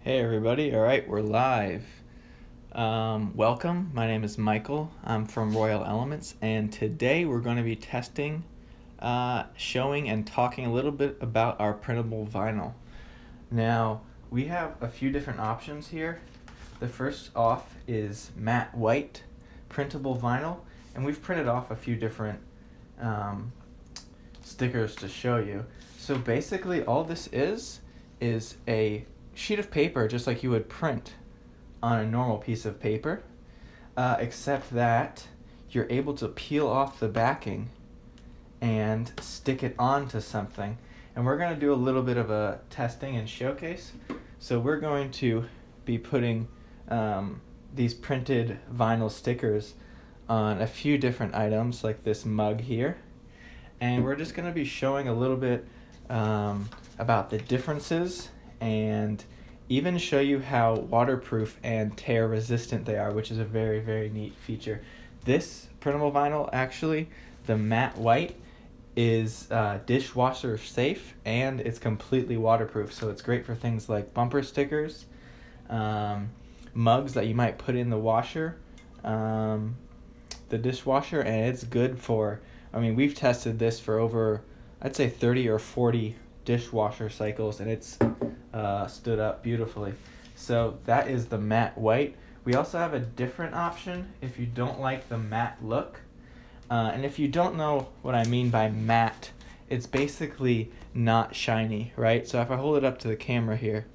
Hey everybody, alright, we're live. Welcome, my name is Michael, I'm from Royal Elements, and today we're going to be testing, showing and talking a little bit about our printable vinyl. Now, we have a few different options here. The first off is matte white printable vinyl, and we've printed off a few different stickers to show you. So basically all this is a sheet of paper just like you would print on a normal piece of paper, except that you're able to peel off the backing and stick it onto something. And we're going to do a little bit of a testing and showcase. So we're going to be putting these printed vinyl stickers on a few different items like this mug here. And we're just going to be showing a little bit about the differences and even show you how waterproof and tear resistant they are, which is a very, very neat feature. This printable vinyl, actually, the matte white, is dishwasher safe and it's completely waterproof. So it's great for things like bumper stickers, mugs that you might put in the washer, the dishwasher, and it's good for, we've tested this for over, I'd say 30 or 40 dishwasher cycles, and it's stood up beautifully. So that is the matte white. We also have a different option if you don't like the matte look. And if you don't know what I mean by matte, it's basically not shiny, right? So if I hold it up to the camera here,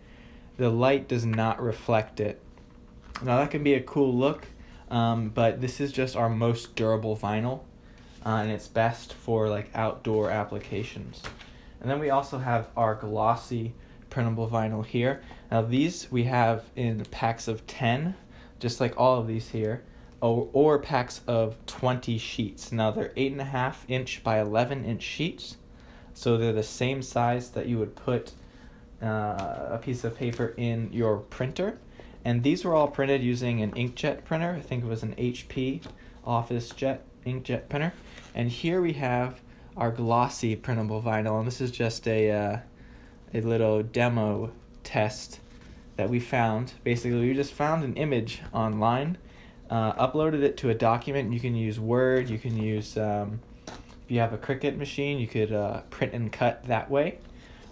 the light does not reflect it. Now that can be a cool look, but this is just our most durable vinyl, and it's best for like outdoor applications. And then we also have our glossy printable vinyl here. Now these we have in packs of 10, just like all of these here, or packs of 20 sheets. Now they're 8.5 inch by 11 inch sheets, so they're the same size that you would put a piece of paper in your printer. And these were all printed using an inkjet printer. I think it was an HP Office Jet inkjet printer. And here we have our glossy printable vinyl, and this is just a little demo test that we found. Basically, we just found an image online, uploaded it to a document. You can use Word, you can use, if you have a Cricut machine, you could print and cut that way.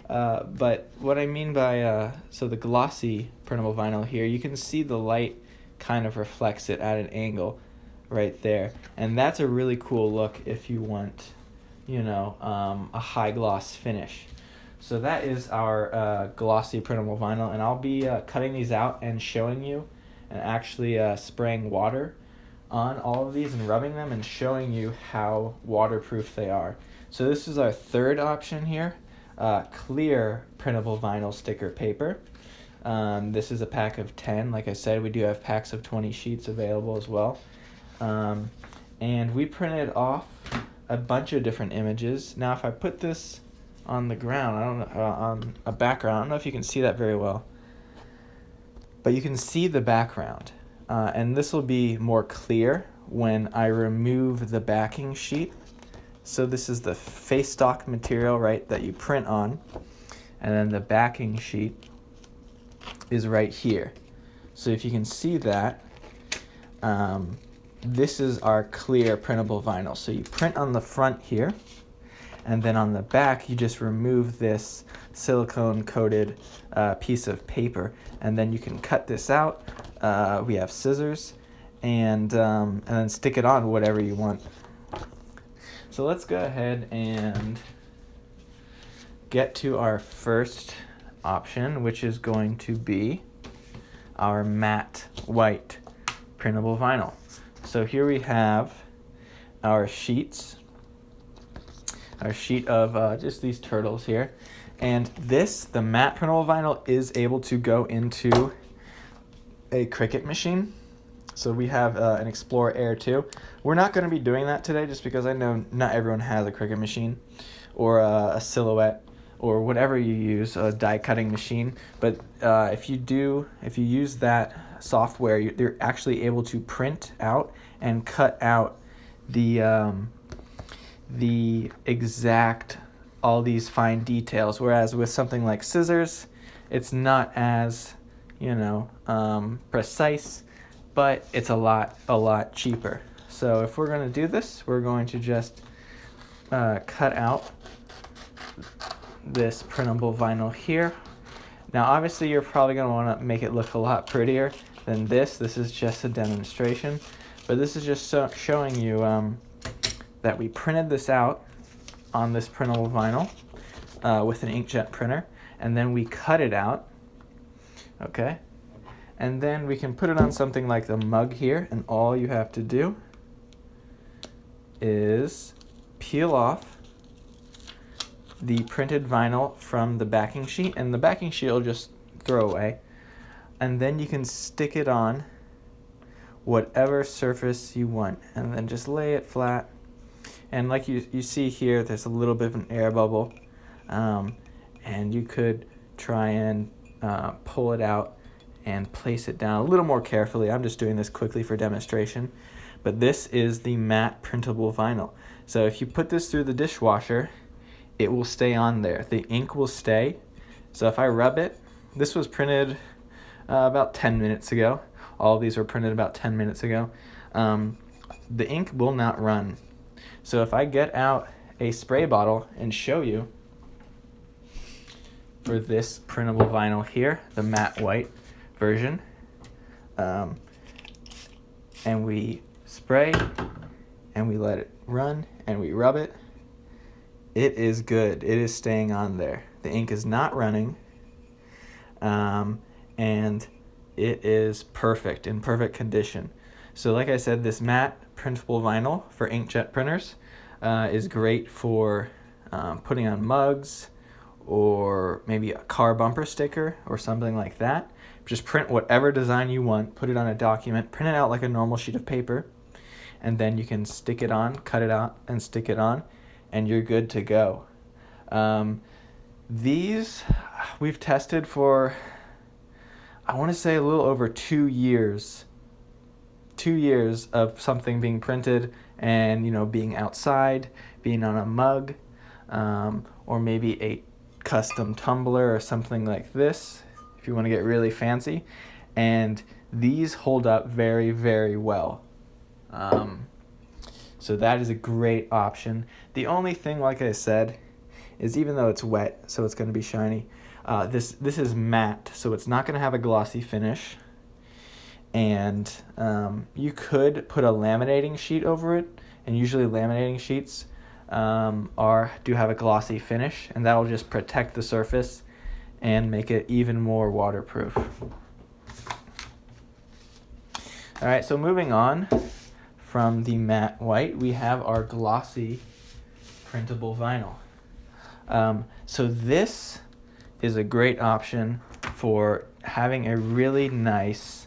But what I mean by, so the glossy printable vinyl here, you can see the light kind of reflects it at an angle right there. And that's a really cool look if you want, a high gloss finish. So that is our glossy printable vinyl, and I'll be cutting these out and showing you, and actually spraying water on all of these and rubbing them and showing you how waterproof they are. So this is our third option here, clear printable vinyl sticker paper. This is a pack of 10. Like I said, we do have packs of 20 sheets available as well. And we printed off a bunch of different images. Now if I put this on the ground, I don't know, on a background, I don't know if you can see that very well, but you can see the background, and this will be more clear when I remove the backing sheet. So this is the face stock material, right, that you print on, and then the backing sheet is right here. So if you can see that, this is our clear printable vinyl. So you print on the front here, and then on the back you just remove this silicone coated piece of paper, and then you can cut this out. We have scissors, and then stick it on whatever you want. So let's go ahead and get to our first option, which is going to be our matte white printable vinyl. So here we have our sheets, our sheet of just these turtles here. And this, the matte printable vinyl, is able to go into a Cricut machine. So we have an Explorer Air 2. We're not going to be doing that today just because I know not everyone has a Cricut machine or a Silhouette or whatever you use, a die cutting machine. But if you use that software, you're actually able to print out and cut out the exact, all these fine details. Whereas with something like scissors, it's not as precise, but it's a lot cheaper. So if we're going to do this, we're going to just cut out this printable vinyl here. Now obviously you're probably going to want to make it look a lot prettier than this. This is just a demonstration, but this is just showing you that we printed this out on this printable vinyl with an inkjet printer, and then we cut it out, okay? And then we can put it on something like the mug here, and all you have to do is peel off the printed vinyl from the backing sheet, and the backing sheet will just throw away, and then you can stick it on whatever surface you want, and then just lay it flat. And like you see here, there's a little bit of an air bubble, and you could try and pull it out and place it down a little more carefully. I'm just doing this quickly for demonstration, but this is the matte printable vinyl. So if you put this through the dishwasher, it will stay on there. The ink will stay. So if I rub it, this was printed about 10 minutes ago. All of these were printed about 10 minutes ago. The ink will not run. So if I get out a spray bottle and show you for this printable vinyl here, the matte white version, and we spray and we let it run and we rub it, it is good. It is staying on there. The ink is not running, and it is perfect, in perfect condition. So like I said, this matte printable vinyl for inkjet printers is great for putting on mugs or maybe a car bumper sticker or something like that. Just print whatever design you want, put it on a document, print it out like a normal sheet of paper, and then you can stick it on, cut it out, and stick it on, and you're good to go. These we've tested for, I want to say, a little over 2 years. 2 years of something being printed and being outside, being on a mug, or maybe a custom tumbler or something like this if you want to get really fancy. And these hold up very, very well. So that is a great option. The only thing, like I said, is even though it's wet, so it's going to be shiny, this is matte, so it's not going to have a glossy finish. And you could put a laminating sheet over it, and usually laminating sheets do have a glossy finish, and that'll just protect the surface and make it even more waterproof. All right, so moving on from the matte white, we have our glossy printable vinyl. So this is a great option for having a really nice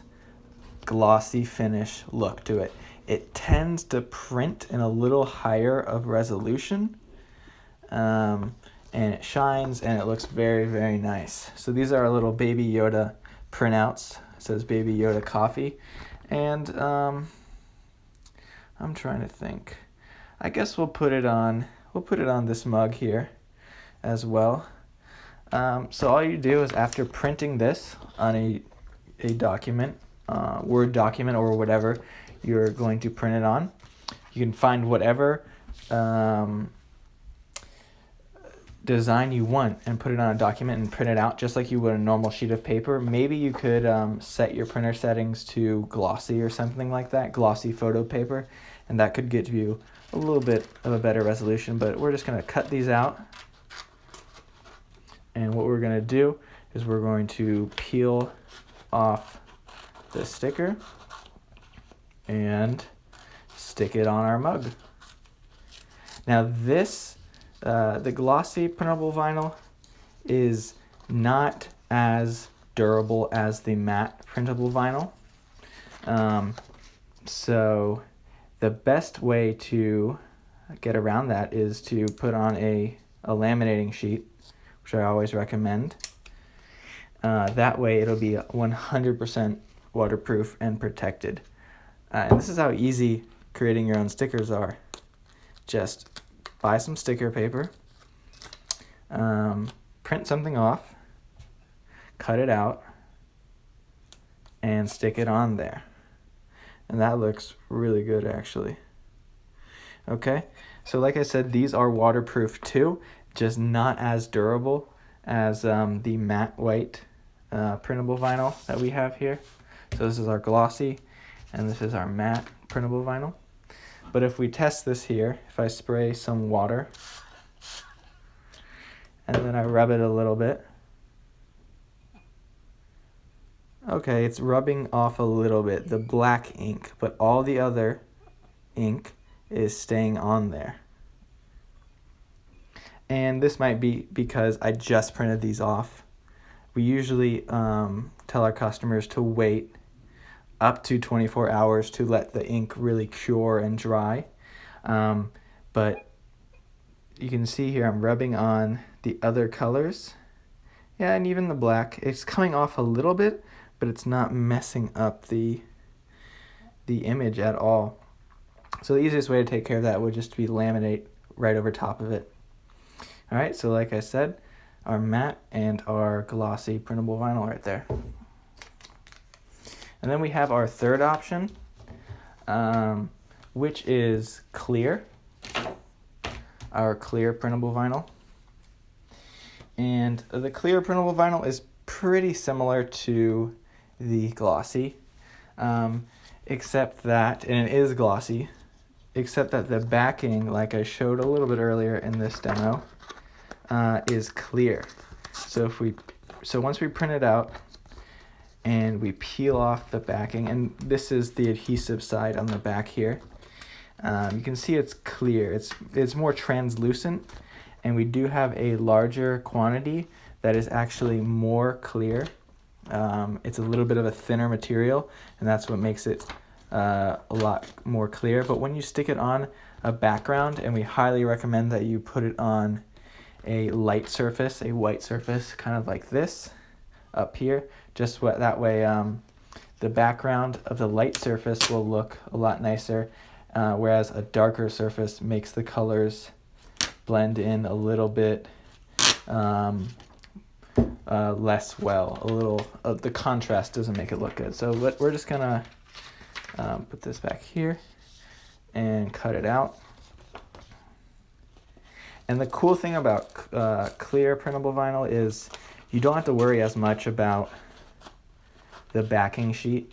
glossy finish look to it. It tends to print in a little higher of resolution, and it shines and it looks very, very nice. So these are our little Baby Yoda printouts. It says Baby Yoda coffee, and I'm trying to think. I guess we'll put it on this mug here as well. So all you do is, after printing this on a document, Word document or whatever you're going to print it on, you can find whatever design you want and put it on a document and print it out just like you would a normal sheet of paper. Maybe you could set your printer settings to glossy or something like that, glossy photo paper, and that could get you a little bit of a better resolution. But we're just going to cut these out, and what we're going to do is we're going to peel off the sticker and stick it on our mug. Now this, the glossy printable vinyl is not as durable as the matte printable vinyl. So the best way to get around that is to put on a laminating sheet, which I always recommend. That way it'll be 100% waterproof and protected. And this is how easy creating your own stickers are. Just buy some sticker paper, print something off, cut it out, and stick it on there. And that looks really good, actually. Okay, so like I said, these are waterproof too, just not as durable as the matte white printable vinyl that we have here. So this is our glossy, and this is our matte printable vinyl. But if we test this here, if I spray some water, and then I rub it a little bit, okay, it's rubbing off a little bit, the black ink, but all the other ink is staying on there. And this might be because I just printed these off. We usually tell our customers to wait up to 24 hours to let the ink really cure and dry. But you can see here I'm rubbing on the other colors. Yeah, and even the black. It's coming off a little bit, but it's not messing up the image at all. So the easiest way to take care of that would just be laminate right over top of it. All right, so like I said, our matte and our glossy printable vinyl right there. And then we have our third option, which is clear, our clear printable vinyl. And the clear printable vinyl is pretty similar to the glossy, except that, and it is glossy, except that the backing, like I showed a little bit earlier in this demo, is clear. So once we print it out and we peel off the backing, and this is the adhesive side on the back here, you can see it's clear. It's more translucent, and we do have a larger quantity that is actually more clear. It's a little bit of a thinner material, and that's what makes it a lot more clear. But when you stick it on a background, and we highly recommend that you put it on a light surface, a white surface, kind of like this up here, just that way the background of the light surface will look a lot nicer, whereas a darker surface makes the colors blend in a little bit less well. A little the contrast doesn't make it look good. So we're just gonna put this back here and cut it out. And the cool thing about clear printable vinyl is you don't have to worry as much about the backing sheet.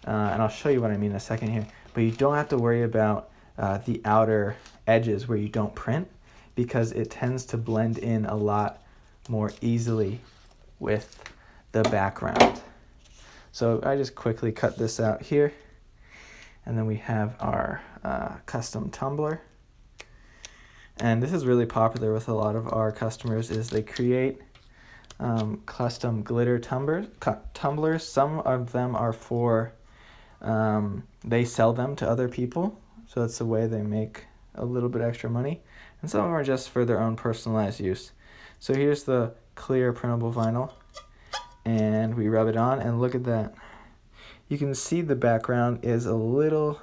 And I'll show you what I mean in a second here. But you don't have to worry about the outer edges where you don't print, because it tends to blend in a lot more easily with the background. So I just quickly cut this out here. And then we have our custom tumbler. And this is really popular with a lot of our customers, is they create custom glitter tumblers. Some of them are for, they sell them to other people, so that's the way they make a little bit extra money. And some of them are just for their own personalized use. So here's the clear printable vinyl, and we rub it on, and look at that. You can see the background is a little,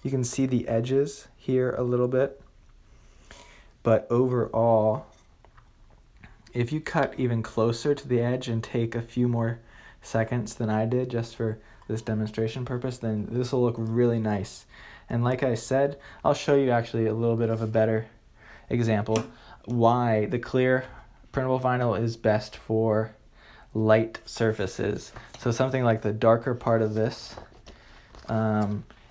you can see the edges here a little bit. But overall, if you cut even closer to the edge and take a few more seconds than I did just for this demonstration purpose, then this will look really nice. And like I said, I'll show you actually a little bit of a better example why the clear printable vinyl is best for light surfaces. So something like the darker part of this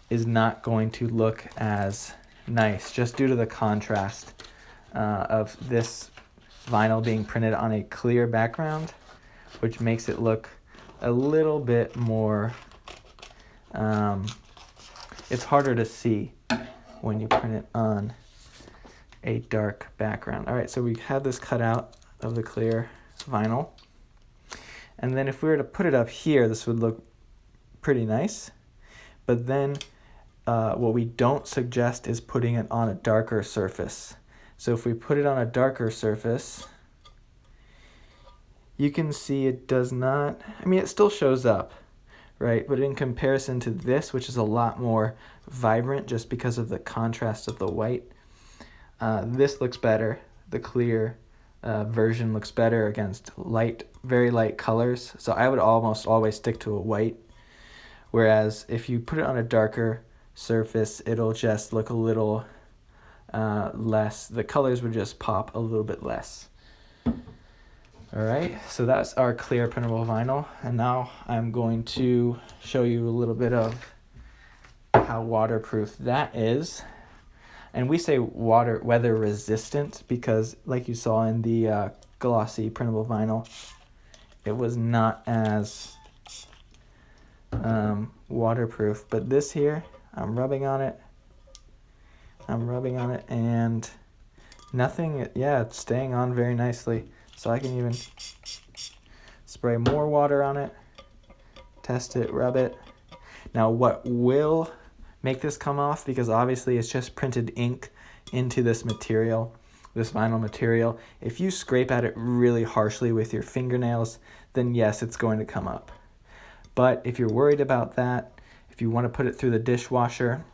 is not going to look as nice just due to the contrast of this vinyl being printed on a clear background, which makes it look a little bit more, it's harder to see when you print it on a dark background. All right, so we have this cut out of the clear vinyl. And then if we were to put it up here, this would look pretty nice. But then what we don't suggest is putting it on a darker surface. So if we put it on a darker surface, you can see it does not, I mean, it still shows up, right? But in comparison to this, which is a lot more vibrant just because of the contrast of the white, this looks better. The clear version looks better against light, very light colors. So I would almost always stick to a white Whereas if you put it on a darker surface, it'll just look a little less. The colors would just pop a little bit less. All right, so that's our clear printable vinyl. And now I'm going to show you a little bit of how waterproof that is. And we say weather resistant because, like you saw in the glossy printable vinyl, it was not as waterproof. But this here, I'm rubbing on it, and nothing, yeah, it's staying on very nicely. So I can even spray more water on it, test it, rub it. Now what will make this come off, because obviously it's just printed ink into this material, this vinyl material. If you scrape at it really harshly with your fingernails, then yes, it's going to come up. But if you're worried about that, if you want to put it through the dishwasher,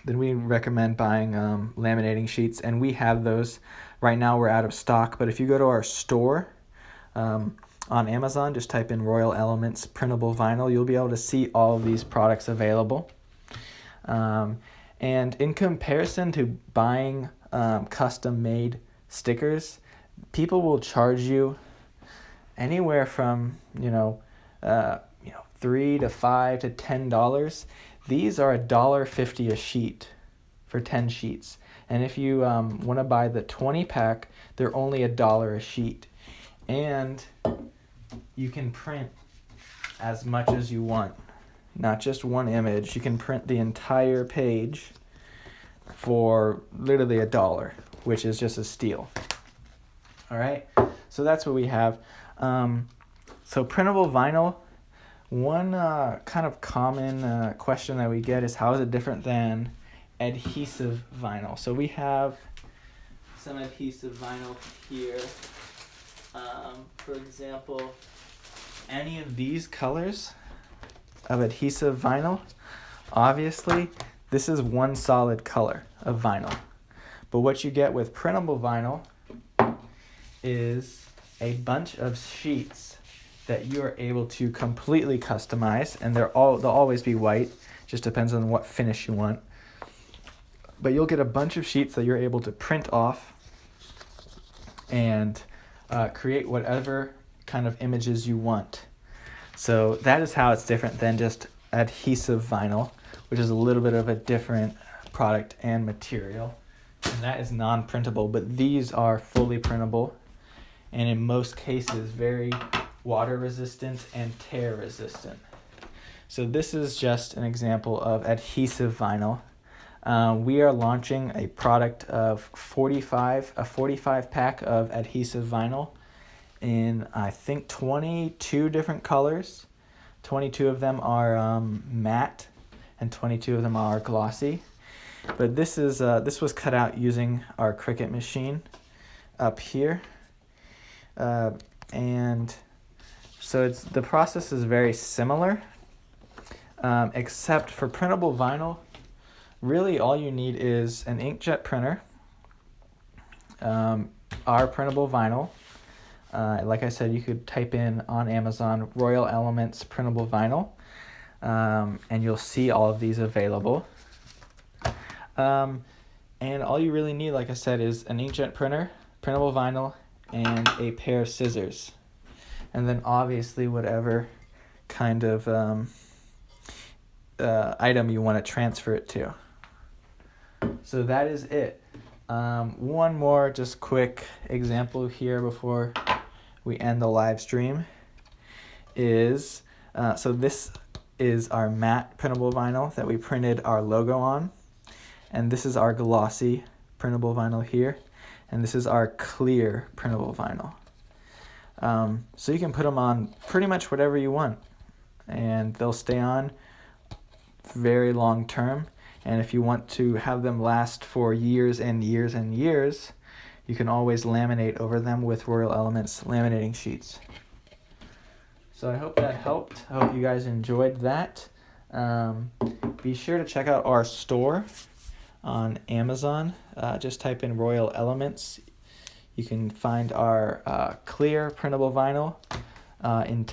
then we recommend buying laminating sheets, and we have those. Right now we're out of stock, but if you go to our store on Amazon, just type in Royal Elements Printable Vinyl, you'll be able to see all of these products available. And in comparison to buying custom-made stickers, people will charge you anywhere from $3 to $5 to $10. These are $1.50 a sheet for 10 sheets. And if you want to buy the 20 pack, they're only $1 a sheet. And you can print as much as you want, not just one image. You can print the entire page for literally $1, which is just a steal. All right, so that's what we have. So printable vinyl, one kind of common question that we get is, how is it different than adhesive vinyl? So we have some adhesive vinyl here. For example, any of these colors of adhesive vinyl, obviously this is one solid color of vinyl. But what you get with printable vinyl is a bunch of sheets that you are able to completely customize, and they'll always be white, just depends on what finish you want. But you'll get a bunch of sheets that you're able to print off and create whatever kind of images you want. So that is how it's different than just adhesive vinyl, which is a little bit of a different product and material. And that is non-printable, but these are fully printable, and in most cases very water resistant and tear resistant. So this is just an example of adhesive vinyl. We are launching a product of 45 pack of adhesive vinyl in, I think, 22 different colors. 22 of them are matte, and 22 of them are glossy. But this was cut out using our Cricut machine up here, and so the process is very similar, except for printable vinyl. Really, all you need is an inkjet printer, our printable vinyl. Like I said, you could type in on Amazon Royal Elements Printable Vinyl, and you'll see all of these available. And all you really need, like I said, is an inkjet printer, printable vinyl, and a pair of scissors. And then obviously whatever kind of item you want to transfer it to. So that is it. One more just quick example here before we end the live stream is, so this is our matte printable vinyl that we printed our logo on. And this is our glossy printable vinyl here. And this is our clear printable vinyl. So you can put them on pretty much whatever you want, and they'll stay on very long term. And if you want to have them last for years and years and years, you can always laminate over them with Royal Elements laminating sheets. So I hope that helped. I hope you guys enjoyed that. Be sure to check out our store on Amazon. Just type in Royal Elements. You can find our clear printable vinyl in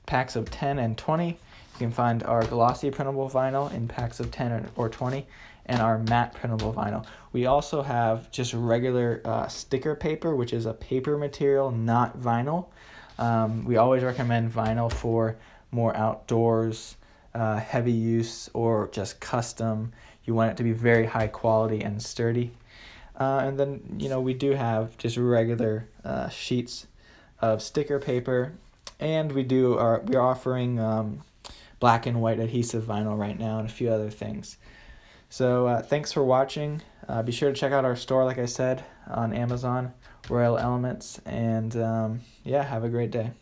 packs of 10 and 20. You can find our glossy printable vinyl in packs of 10 or 20, and our matte printable vinyl. We also have just regular sticker paper, which is a paper material, not vinyl. We always recommend vinyl for more outdoors, heavy use, or just custom. You want it to be very high quality and sturdy. And then, we do have just regular sheets of sticker paper, and we're offering black and white adhesive vinyl right now, and a few other things. So thanks for watching. Be sure to check out our store, like I said, on Amazon, Royal Elements, and have a great day.